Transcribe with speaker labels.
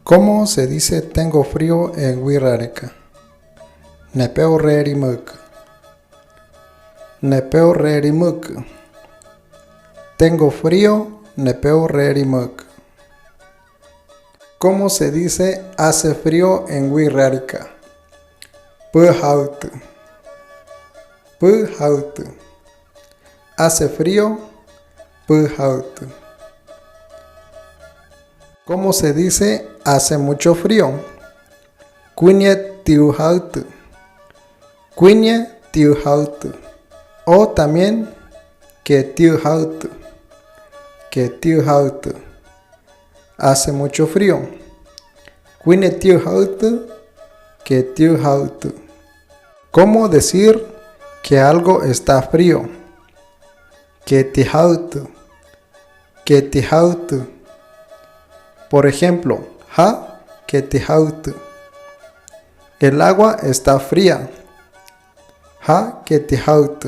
Speaker 1: ¿Cómo se dice tengo frío en Wirrárica? Nepeo rerimuk. Nepeo rerimuk. Tengo frío, nepeo rerimuk. ¿Cómo se dice hace frío en Wirrárica? Puhaut. Puhaut. Hace frío, puhaut. ¿Cómo se dice hace mucho frío? Quinye tiuhaut. Quinye tiuhaut. O también que tiuhaut. Que tiuhaut. Hace mucho frío. Quinye tiuhaut. Que tiuhaut. ¿Cómo decir que algo está frío? Que tihaut. Que tihaut. Por ejemplo, ha que tihaut. El agua está fría. Ha que tihaut.